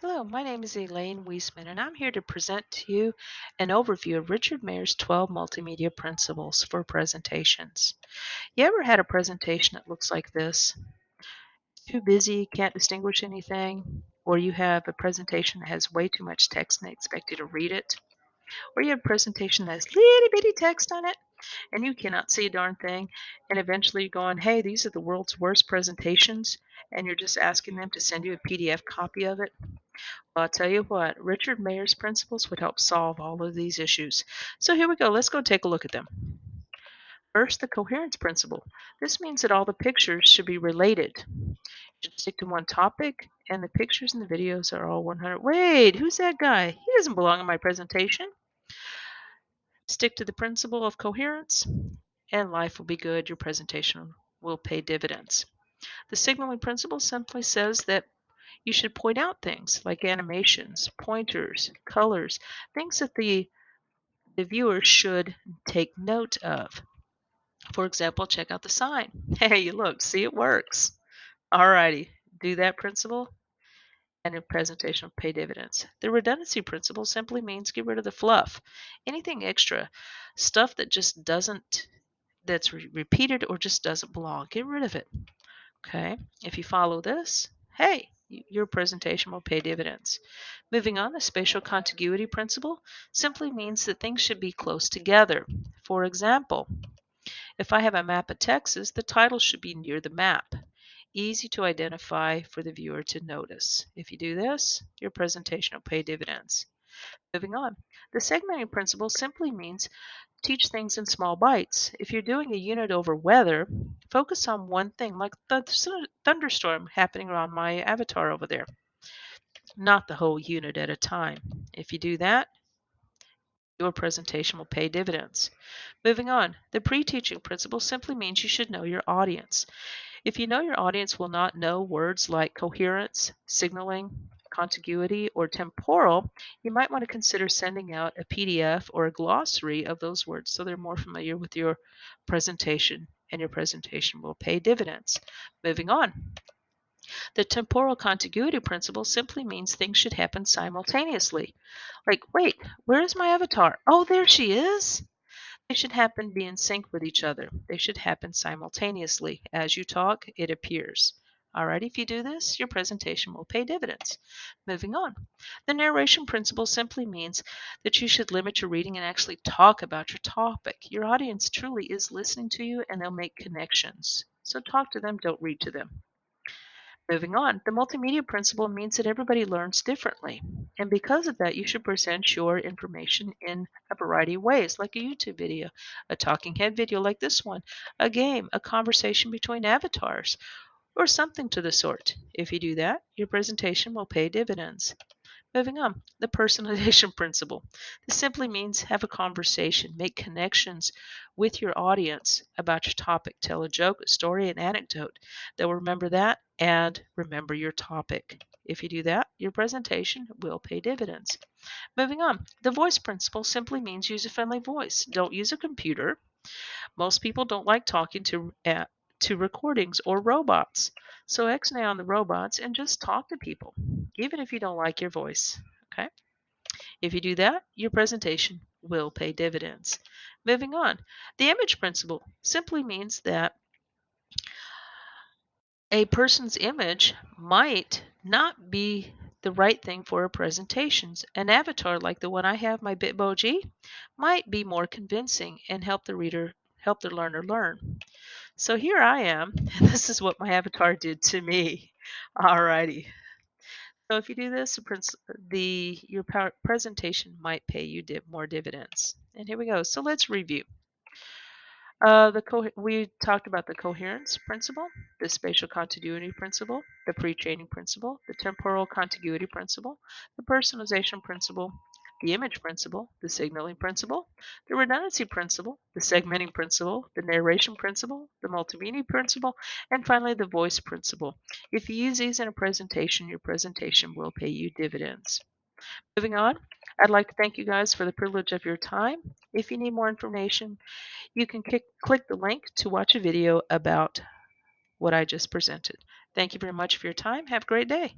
Hello, my name is Elaine Wiesman, and I'm here to present to you an overview of Richard Mayer's 12 multimedia principles for presentations. You ever had a presentation that looks like this? Too busy, can't distinguish anything? Or you have a presentation that has way too much text and they expect you to read it? Or you have a presentation that has little bitty text on it and you cannot see a darn thing, and eventually you're going, hey, these are the world's worst presentations, and you're just asking them to send you a PDF copy of it? I'll tell you what, Richard Mayer's principles would help solve all of these issues. So here we go. Let's go take a look at them. First, the coherence principle. This means that all the pictures should be related. You should stick to one topic, and the pictures and the videos are all 100. Wait, who's that guy? He doesn't belong in my presentation. Stick to the principle of coherence, and life will be good. Your presentation will pay dividends. The signaling principle simply says that you should point out things like animations, pointers, colors, things that the viewer should take note of. For example, check out the sign. Hey, look, see, it works. Alrighty, do that principle and your presentation will pay dividends. The redundancy principle simply means get rid of the fluff. Anything extra, stuff that just doesn't, that's repeated or just doesn't belong, get rid of it. Okay, if you follow this, hey, your presentation will pay dividends. Moving on, the spatial contiguity principle simply means that things should be close together. For example, if I have a map of Texas, the title should be near the map. Easy to identify for the viewer to notice. If you do this, your presentation will pay dividends. Moving on, the segmenting principle simply means teach things in small bites. If you're doing a unit over weather, focus on one thing, like the thunderstorm happening around my avatar over there, not the whole unit at a time. If you do that, your presentation will pay dividends. Moving on, the pre-teaching principle simply means you should know your audience. If you know your audience will not know words like coherence, signaling, contiguity, or temporal, you might want to consider sending out a PDF or a glossary of those words so they're more familiar with your presentation, and your presentation will pay dividends. Moving on. The temporal contiguity principle simply means things should happen simultaneously. Like, wait, where is my avatar? Oh, there she is. They should happen be in sync with each other. They should happen simultaneously. As you talk, it appears. Alright, if you do this, your presentation will pay dividends. Moving on. The narration principle simply means that you should limit your reading and actually talk about your topic. Your audience truly is listening to you and they'll make connections. So talk to them, don't read to them. Moving on, the multimedia principle means that everybody learns differently. And because of that, you should present your information in a variety of ways, like a YouTube video, a talking head video like this one, a game, a conversation between avatars, or something to the sort. If you do that, your presentation will pay dividends. Moving on, the personalization principle. This simply means have a conversation, make connections with your audience about your topic. Tell a joke, a story, an anecdote. They'll remember that and remember your topic. If you do that, your presentation will pay dividends. Moving on, the voice principle simply means use a friendly voice. Don't use a computer. Most people don't like talking to recordings or robots. So X-nay on the robots and just talk to people, even if you don't like your voice. Okay? If you do that, your presentation will pay dividends. Moving on, the image principle simply means that a person's image might not be the right thing for a presentation. An avatar like the one I have, my Bitmoji, might be more convincing and help the learner learn. So here I am, and this is what my avatar did to me. Alrighty. So if you do this, your presentation might pay you more dividends. And here we go. So let's review. We talked about the coherence principle, the spatial continuity principle, the pre-training principle, the temporal contiguity principle, the personalization principle, the image principle, the signaling principle, the redundancy principle, the segmenting principle, the narration principle, the multimedia principle, and finally the voice principle. If you use these in a presentation, your presentation will pay you dividends. Moving on, I'd like to thank you guys for the privilege of your time. If you need more information, you can click the link to watch a video about what I just presented. Thank you very much for your time. Have a great day.